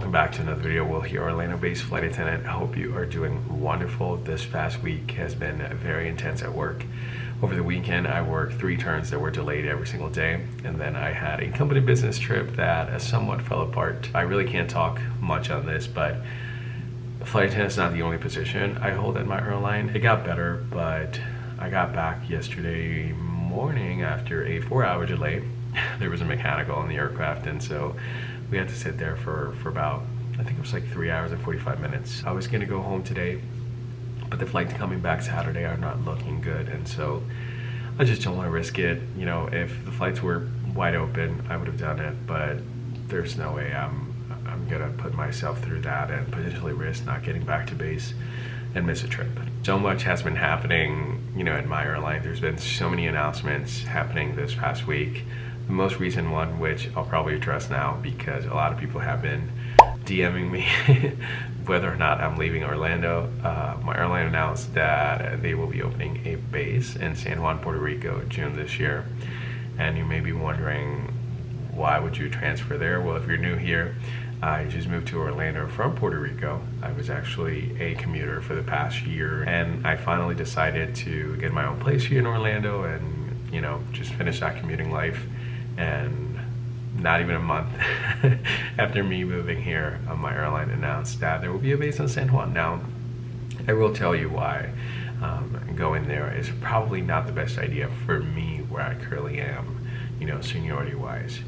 welcome back to another video. Will here, Orlando-based flight attendant. I hope you are doing wonderful. This past week has been very intense at work. Over the weekend, I worked 3 turns that were delayed every single day, and then I had a company business trip that somewhat fell apart. I really can't talk much on this, but flight attendant is not the only position I hold at my airline. It got better, but I got back yesterday morning after a 4-hour delay. There was a mechanical on the aircraft, and so we had to sit there for about, I think it was like 3 hours and 45 minutes. I was gonna go home today, but the flights coming back Saturday are not looking good, and so I just don't want to risk it. You know, if the flights were wide open, I would have done it, but there's no way I'm gonna put myself through that and potentially risk not getting back to base and miss a trip. So much has been happening, you know, at my airline. There's been so many announcements happening this past week. The most recent one, which I'll probably address now because a lot of people have been DMing me whether or not I'm leaving Orlando. My airline announced that they will be opening a base in San Juan, Puerto Rico, June this year. And you may be wondering, why would you transfer there? Well, if you're new here, I just moved to Orlando from Puerto Rico. I was actually a commuter for the past year, and I finally decided to get my own place here in Orlando and, you know, just finish that commuting life. And not even a month after me moving here, my airline announced that there will be a base in San Juan. Now, I will tell you why going there is probably not the best idea for me where I currently am, you know, seniority wise.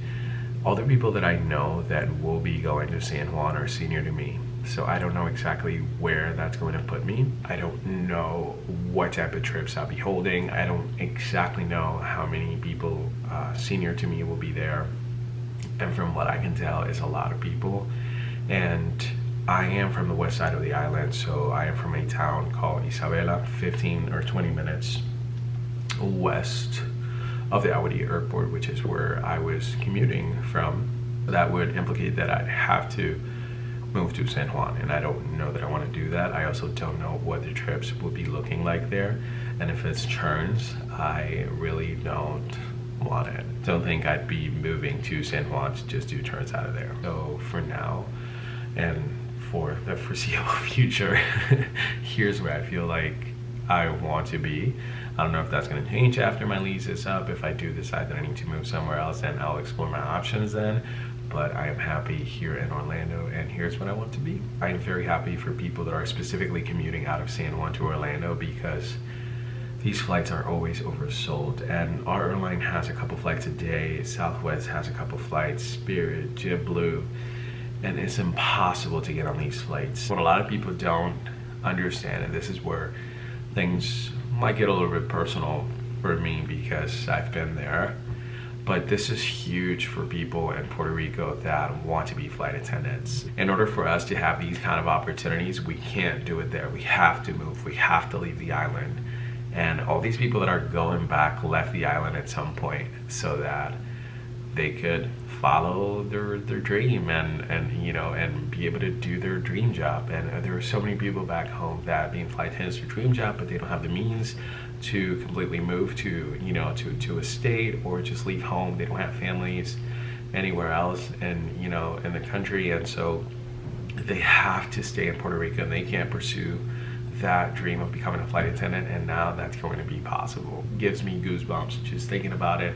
All the people that I know that will be going to San Juan are senior to me, so I don't know exactly where that's going to put me. I don't know what type of trips I'll be holding. I don't exactly know how many people senior to me will be there. And from what I can tell, is a lot of people. And I am from the west side of the island, so I am from a town called Isabela, 15 or 20 minutes west of the Aguadilla airport, which is where I was commuting from. That would implicate that I'd have to move to San Juan, and I don't know that I want to do that. I also don't know what the trips will be looking like there, and if it's turns, I really don't want it. Don't think I'd be moving to San Juan to just do turns out of there. So for now, and for the foreseeable future, here's where I feel like I want to be. I don't know if that's going to change after my lease is up. If I do decide that I need to move somewhere else, then I'll explore my options then. But I am happy here in Orlando, and here's what I want to be. I am very happy for people that are specifically commuting out of San Juan to Orlando, because these flights are always oversold, and our airline has a couple flights a day. Southwest has a couple flights, Spirit, JetBlue, and it's impossible to get on these flights. What a lot of people don't understand, and this is where things might get a little bit personal for me because I've been there, but this is huge for people in Puerto Rico that want to be flight attendants. In order for us to have these kind of opportunities, we can't do it there. We have to move, we have to leave the island. And all these people that are going back left the island at some point so that they could follow their dream and you know, and be able to do their dream job. And there are so many people back home that being flight attendants is their dream job, but they don't have the means to completely move to, you know, to a state, or just leave home. They don't have families anywhere else, and you know, in the country, and so they have to stay in Puerto Rico, and they can't pursue that dream of becoming a flight attendant, and now that's going to be possible. It gives me goosebumps just thinking about it,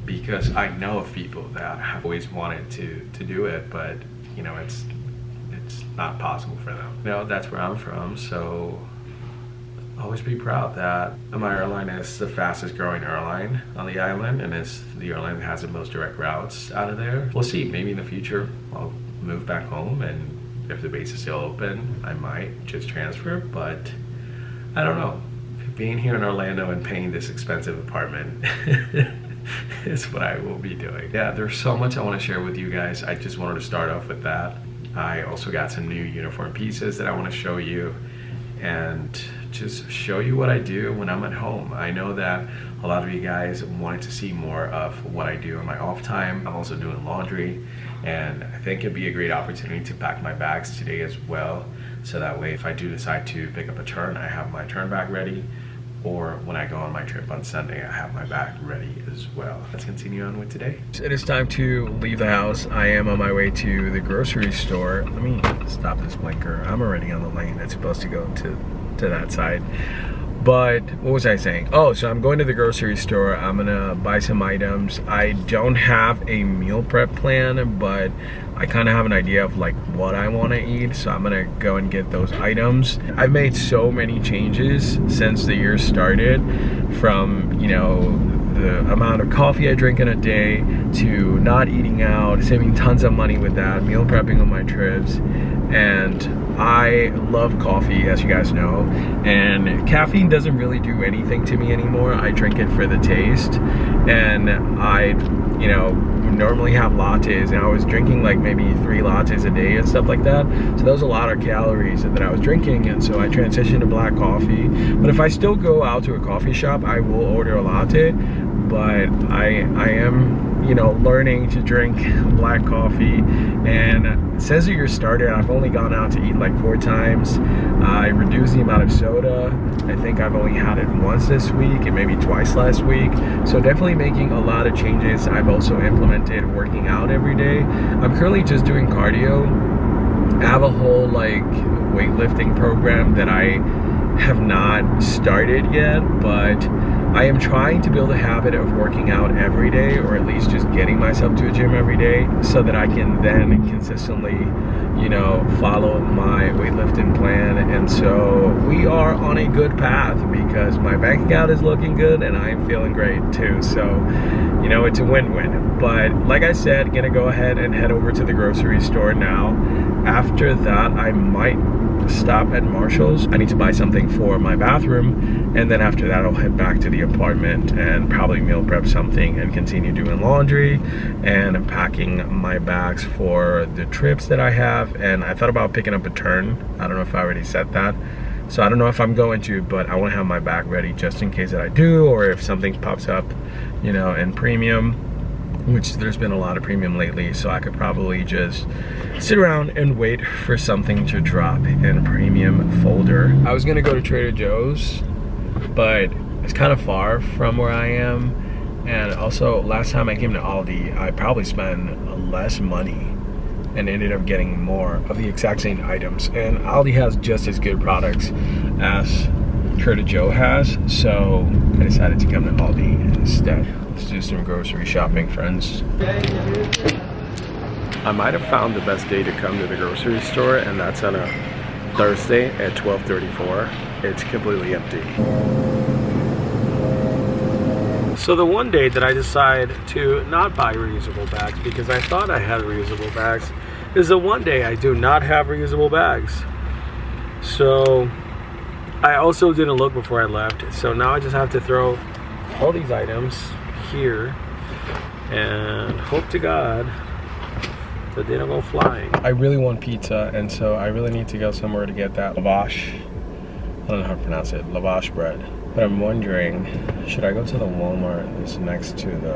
because I know of people that have always wanted to do it, but you know, it's not possible for them. You know, that's where I'm from, so always be proud that my airline is the fastest growing airline on the island, and it's the airline that has the most direct routes out of there. We'll see, maybe in the future I'll move back home, and if the base is still open, I might just transfer, but I don't know. Being here in Orlando and paying this expensive apartment is what I will be doing. Yeah, there's so much I want to share with you guys. I just wanted to start off with that. I also got some new uniform pieces that I want to show you, and just show you what I do when I'm at home. I know that a lot of you guys wanted to see more of what I do in my off time. I'm also doing laundry, and I think it'd be a great opportunity to pack my bags today as well, so that way if I do decide to pick up a turn, I have my turn bag ready. or when I go on my trip on Sunday, I have my bag ready as well. Let's continue on with today. It is time to leave the house. I am on my way to the grocery store. Let me stop this blinker. I'm already on the lane that's supposed to go to that side. But what was I saying? Oh, so I'm going to the grocery store. I'm gonna buy some items. I don't have a meal prep plan, but I kind of have an idea of like what I want to eat, so I'm gonna go and get those items. I've made so many changes since the year started, from, you know, the amount of coffee I drink in a day to not eating out, saving tons of money with that, meal prepping on my trips. And I love coffee, as you guys know, and caffeine doesn't really do anything to me anymore. I drink it for the taste, and I, you know, normally have lattes, and I was drinking like maybe 3 lattes a day and stuff like that. So that was a lot of calories that I was drinking, and so I transitioned to black coffee. But if I still go out to a coffee shop, I will order a latte, but I am, you know, learning to drink black coffee. And since the year started, I've only gone out to eat like 4 times. I reduced the amount of soda. I think I've only had it once this week and maybe twice last week. So definitely making a lot of changes. I've also implemented working out every day. I'm currently just doing cardio. I have a whole like weightlifting program that I have not started yet, but I am trying to build a habit of working out every day, or at least just getting myself to a gym every day, so that I can then consistently, you know, follow my weightlifting plan. And so we are on a good path because my bank account is looking good and I'm feeling great too. So, you know, it's a win-win. But like I said, gonna go ahead and head over to the grocery store now. After that, I might stop at Marshall's. I need to buy something for my bathroom, and then after that I'll head back to the apartment and probably meal prep something and continue doing laundry and packing my bags for the trips that I have. And I thought about picking up a turn. I don't know if I already said that, so I don't know if I'm going to, but I want to have my bag ready just in case that I do, or if something pops up, you know, in premium, which there's been a lot of premium lately, so I could probably just sit around and wait for something to drop in premium folder. I was gonna go to Trader Joe's, but it's kind of far from where I am, and also last time I came to Aldi, I probably spent less money and ended up getting more of the exact same items. And Aldi has just as good products as Trader Joe has, so I decided to come to Aldi instead. Let's do some grocery shopping, friends. I might have found the best day to come to the grocery store, and that's on a Thursday at 12:34. It's completely empty. So the one day that I decide to not buy reusable bags because I thought I had reusable bags is the one day I do not have reusable bags. So I also didn't look before I left, so now I just have to throw all these items here and hope to God that they don't go flying. I really want pizza, and so I really need to go somewhere to get that lavash, I don't know how to pronounce it, lavash bread. But I'm wondering, should I go to the Walmart that's next to the,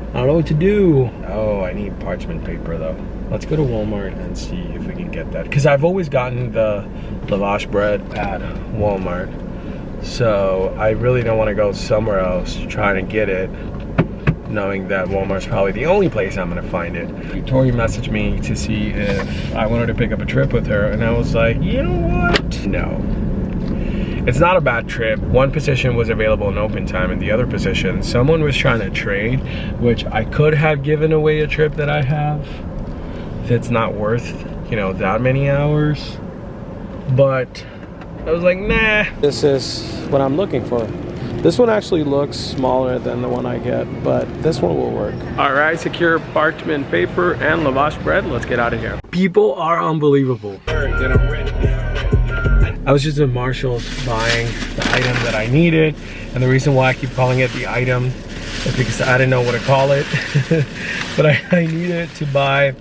I don't know what to do. Oh, I need parchment paper though. Let's go to Walmart and see if we can get that. Because I've always gotten the lavash bread at Walmart. So I really don't want to go somewhere else trying to get it, knowing that Walmart's probably the only place I'm gonna find it. Tori messaged me to see if I wanted to pick up a trip with her, and I was like, you know what? No. It's not a bad trip. One position was available in open time, and the other position, someone was trying to trade, which I could have given away a trip that I have that's not worth, you know, that many hours. But I was like, nah. This is what I'm looking for. This one actually looks smaller than the one I get, but this one will work. All right, secure parchment paper and lavash bread. Let's get out of here. People are unbelievable. I was just at Marshall's buying the item that I needed, and the reason why I keep calling it the item is because I didn't know what to call it. But I needed to buy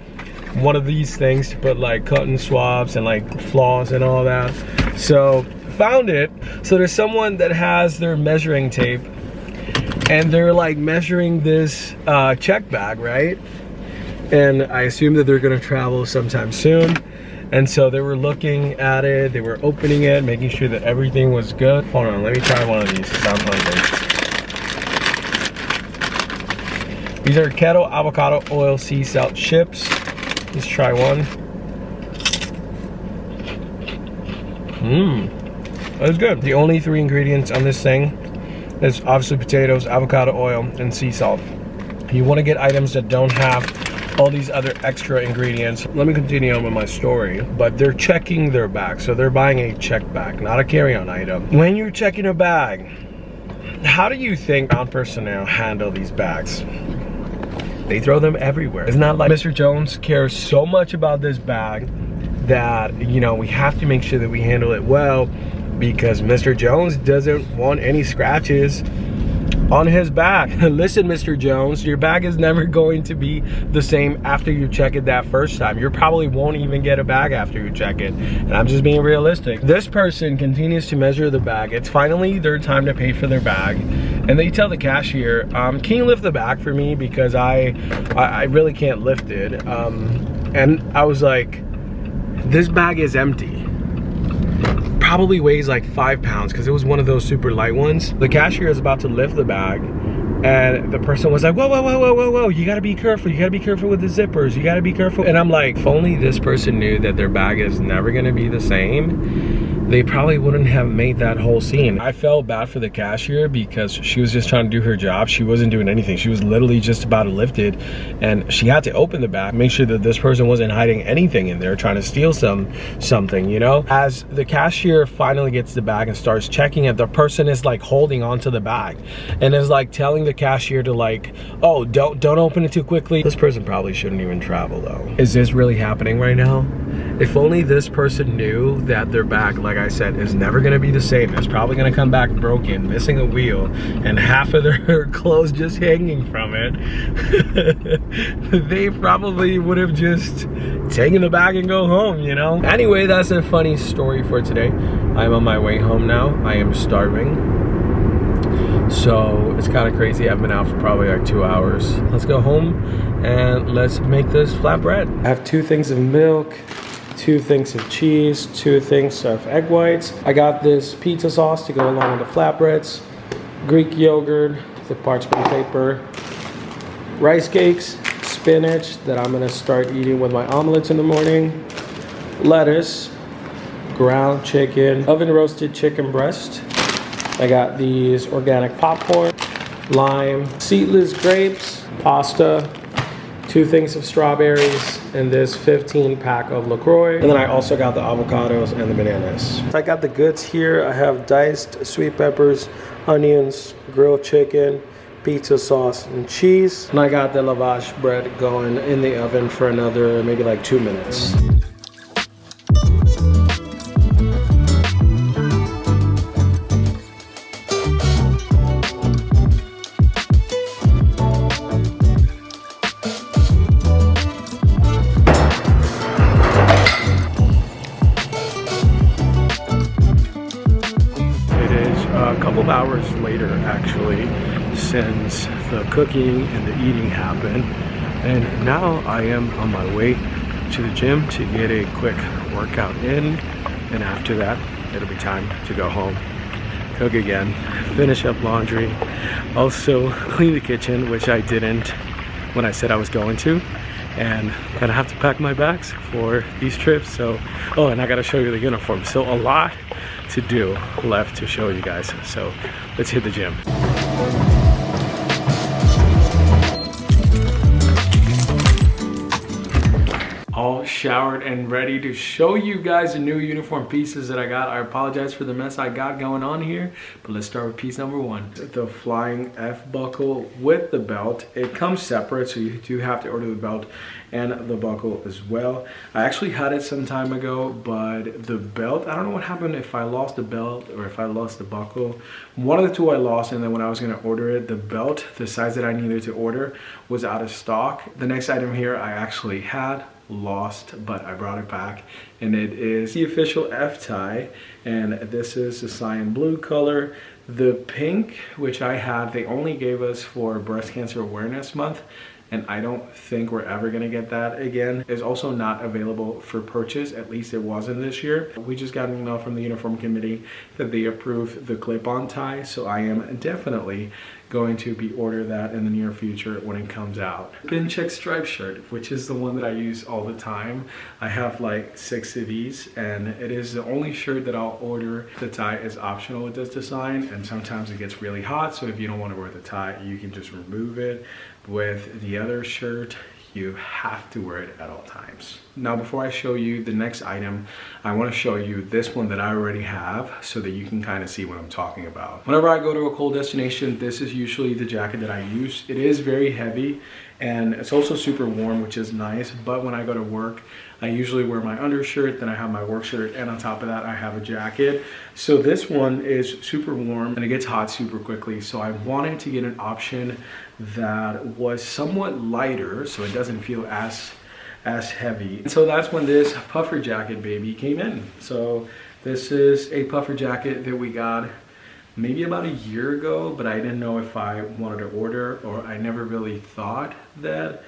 one of these things to put like cotton swabs and like floss and all that. So found it. So there's someone that has their measuring tape, and they're like measuring this check bag, right? And I assume that they're gonna travel sometime soon. And so they were looking at it, they were opening it, making sure that everything was good. Hold on, let me try one of these because I'm hungry. These are kettle avocado oil sea salt chips. Let's try one. That's good. The only 3 ingredients on this thing is obviously potatoes, avocado oil, and sea salt. You want to get items that don't have all these other extra ingredients. Let me continue on with my story. But they're checking their bag, so they're buying a check bag, not a carry-on item. When you're checking a bag, how do you think ground personnel handle these bags? They throw them everywhere. It's not like Mr. Jones cares so much about this bag that, you know, we have to make sure that we handle it well, because Mr. Jones doesn't want any scratches on his bag. Listen, Mr. Jones, your bag is never going to be the same after you check it that first time. You probably won't even get a bag after you check it. And I'm just being realistic. This person continues to measure the bag. It's finally their time to pay for their bag. And they tell the cashier, can you lift the bag for me? Because I really can't lift it. And I was like, this bag is empty. Probably weighs like 5 pounds because it was one of those super light ones. The cashier is about to lift the bag and the person was like, whoa, whoa, whoa, whoa, whoa, whoa, you gotta be careful. You gotta be careful with the zippers. You gotta be careful. And I'm like, if only this person knew that their bag is never gonna be the same, they probably wouldn't have made that whole scene. I felt bad for the cashier because she was just trying to do her job. She wasn't doing anything. She was literally just about to lift it, and she had to open the bag, make sure that this person wasn't hiding anything in there, trying to steal something, you know? As the cashier finally gets the bag and starts checking it, the person is like holding onto the bag and is like telling the cashier to like, oh, don't open it too quickly. This person probably shouldn't even travel though. Is this really happening right now? If only this person knew that their bag, like I said, is never gonna be the same. It's probably gonna come back broken, missing a wheel, and half of their clothes just hanging from it. They probably would have just taken the bag and go home, you know? Anyway, that's a funny story for today. I'm on my way home now. I am starving. So it's kind of crazy. I've been out for probably like 2 hours. Let's go home and let's make this flatbread. I have 2 things of milk, 2 things of cheese, 2 things of egg whites. I got this pizza sauce to go along with the flatbreads, Greek yogurt, the parchment paper, rice cakes, spinach that I'm gonna start eating with my omelets in the morning, lettuce, ground chicken, oven roasted chicken breast. I got these organic popcorn, lime, seedless grapes, pasta, 2 things of strawberries, and this 15 pack of LaCroix. And then I also got the avocados and the bananas. I got the goods here. I have diced sweet peppers, onions, grilled chicken, pizza sauce, and cheese. And I got the lavash bread going in the oven for another maybe like 2 minutes. Hours later actually, since the cooking and the eating happened, and now I am on my way to the gym to get a quick workout in, and after that it'll be time to go home, cook again, finish up laundry, also clean the kitchen, which I didn't when I said I was going to, and gonna have to pack my bags for these trips. So, oh, and I gotta show you the uniform. So a lot to do left to show you guys. So let's hit the gym. All showered and ready to show you guys the new uniform pieces that I got. I apologize for the mess I got going on here, but let's start with piece number 1. The flying F buckle with the belt. It comes separate, so you do have to order the belt and the buckle as well. I actually had it some time ago, but the belt, I don't know what happened, if I lost the belt or if I lost the buckle. One of the 2 I lost, and then when I was gonna order it, the belt, the size that I needed to order, was out of stock. The next item here I actually had lost, but I brought it back, and it is the official F tie, and this is the cyan blue color. The pink, which I have, they only gave us for Breast Cancer Awareness Month, and I don't think we're ever gonna get that again. It's also not available for purchase, at least it wasn't this year. We just got an email from the uniform committee that they approved the clip-on tie, so I am definitely going to be order that in the near future when it comes out. Pin check stripe shirt, which is the one that I use all the time. I have like 6 of these, and it is the only shirt that I'll order. The tie is optional with this design, and sometimes it gets really hot, so if you don't want to wear the tie, you can just remove it. With the other shirt, you have to wear it at all times. Now, before I show you the next item, I want to show you this one that I already have so that you can kind of see what I'm talking about. Whenever I go to a cold destination, this is usually the jacket that I use. It is very heavy and it's also super warm, which is nice. But when I go to work, I usually wear my undershirt, then I have my work shirt, and on top of that, I have a jacket. So this one is super warm and it gets hot super quickly. So I wanted to get an option that was somewhat lighter so it doesn't feel as heavy. And so that's when this puffer jacket baby came in. So this is a puffer jacket that we got maybe about a year ago, but I didn't know if I wanted to order, or I never really thought that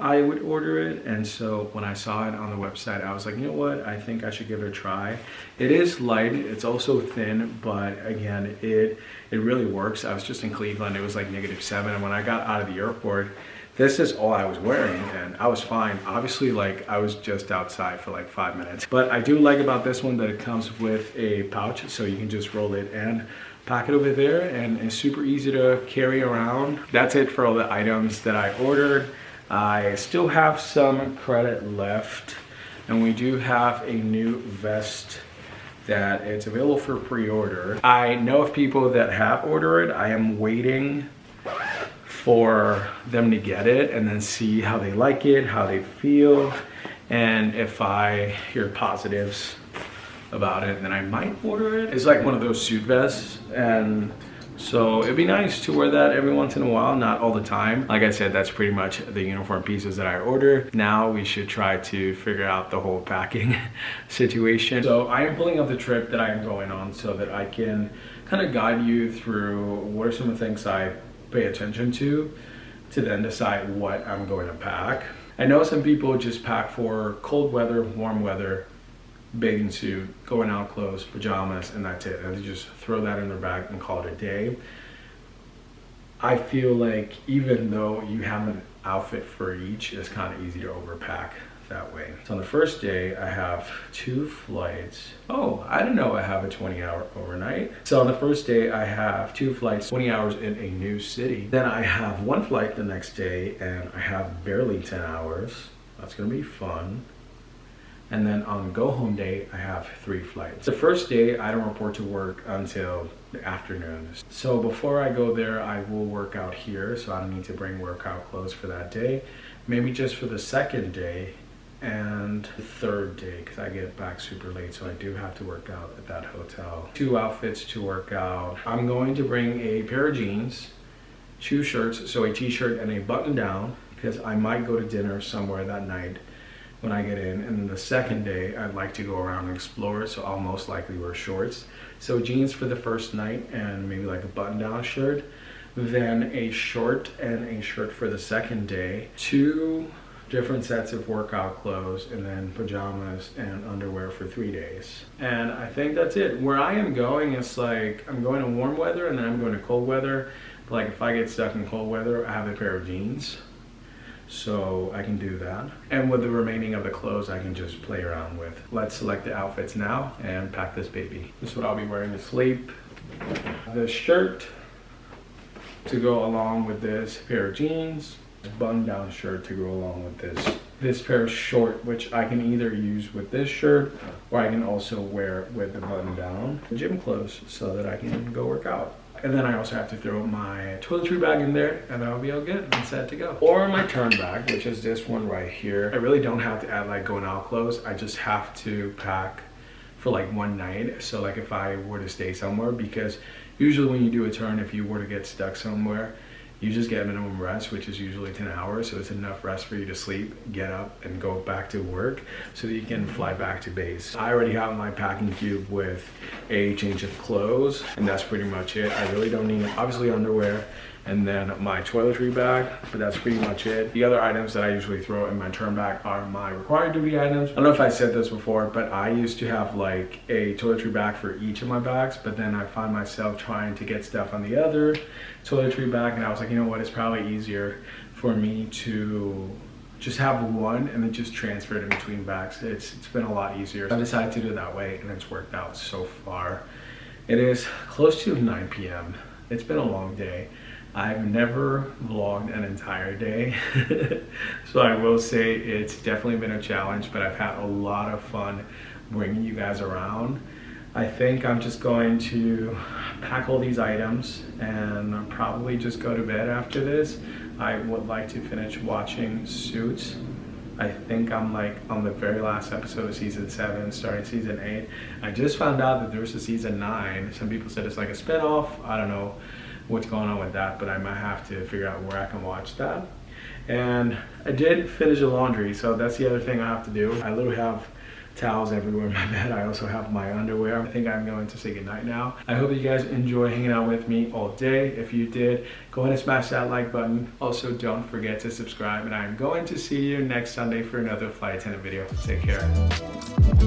I would order it. And so when I saw it on the website, I was like, you know what, I think I should give it a try. It is light, it's also thin, but again, it really works. I was just in Cleveland, it was like -7, and when I got out of the airport, this is all I was wearing and I was fine. Obviously, like, I was just outside for like 5 minutes. But I do like about this one that it comes with a pouch, so you can just roll it and pack it over there, and it's super easy to carry around. That's it for all the items that I ordered. I still have some credit left, and we do have a new vest that it's available for pre-order. I know of people that have ordered it. I am waiting for them to get it and then see how they like it, how they feel, and if I hear positives about it, then I might order it. It's like one of those suit vests, and so it'd be nice to wear that every once in a while, not all the time. Like I said, that's pretty much the uniform pieces that I ordered. Now we should try to figure out the whole packing situation. So I am pulling up the trip that I am going on so that I can kind of guide you through what are some of the things I pay attention to then decide what I'm going to pack. I know some people just pack for cold weather, warm weather, bathing suit, going out clothes, pajamas, and that's it. And they just throw that in their bag and call it a day. I feel like even though you have an outfit for each, it's kind of easy to overpack that way. So on the first day, I have 2 flights. Oh, I didn't know I have a 20-hour overnight. So on the first day, I have 2 flights, 20 hours in a new city. Then I have 1 flight the next day, and I have barely 10 hours. That's gonna be fun. And then on go home day, I have 3 flights. The first day, I don't report to work until the afternoon. So before I go there, I will work out here, so I don't need to bring workout clothes for that day. Maybe just for the second day and the third day, because I get back super late, so I do have to work out at that hotel. 2 outfits to work out. I'm going to bring a pair of jeans, 2 shirts, so a t-shirt and a button down, because I might go to dinner somewhere that night when I get in. And then the second day, I'd like to go around and explore, so I'll most likely wear shorts. So jeans for the first night and maybe like a button down shirt, then a short and a shirt for the second day, 2 different sets of workout clothes, and then pajamas and underwear for 3 days. And I think that's it. Where I am going, it's like I'm going to warm weather and then I'm going to cold weather. But like if I get stuck in cold weather, I have a pair of jeans, so I can do that. And with the remaining of the clothes, I can just play around with. Let's select the outfits now and pack this baby. This is what I'll be wearing to sleep. The shirt to go along with this pair of jeans, button-down shirt to go along with this pair of short, which I can either use with this shirt or I can also wear with the button down, gym clothes, so that I can go work out. And then I also have to throw my toiletry bag in there, and I'll be all good and set to go. Or my turn bag, which is this one right here. I really don't have to add like going out clothes. I just have to pack for like 1 night. So like if I were to stay somewhere, because usually when you do a turn, if you were to get stuck somewhere, you just get minimum rest, which is usually 10 hours. So it's enough rest for you to sleep, get up, and go back to work so that you can fly back to base. I already have my packing cube with a change of clothes, and that's pretty much it. I really don't need, obviously, underwear and then my toiletry bag, but that's pretty much it. The other items that I usually throw in my turn bag are my required duty items. I don't know if I said this before, but I used to have like a toiletry bag for each of my bags, but then I find myself trying to get stuff on the other toiletry bag, and I was like, you know what, it's probably easier for me to just have one and then just transfer it in between bags. It's been a lot easier. I decided to do it that way, and it's worked out so far. It is close to 9 p.m. It's been a long day. I've never vlogged an entire day. So I will say it's definitely been a challenge, but I've had a lot of fun bringing you guys around. I think I'm just going to pack all these items and probably just go to bed after this. I would like to finish watching Suits. I think I'm like on the very last episode of season 7, starting season 8. I just found out that there's a season 9. Some people said it's like a spinoff. I don't know what's going on with that, but I might have to figure out where I can watch that. And I did finish the laundry, so that's the other thing I have to do. I literally have towels everywhere in my bed. I also have my underwear. I think I'm going to say goodnight now. I hope you guys enjoy hanging out with me all day. If you did, go ahead and smash that like button. Also, don't forget to subscribe, and I'm going to see you next Sunday for another flight attendant video. Take care.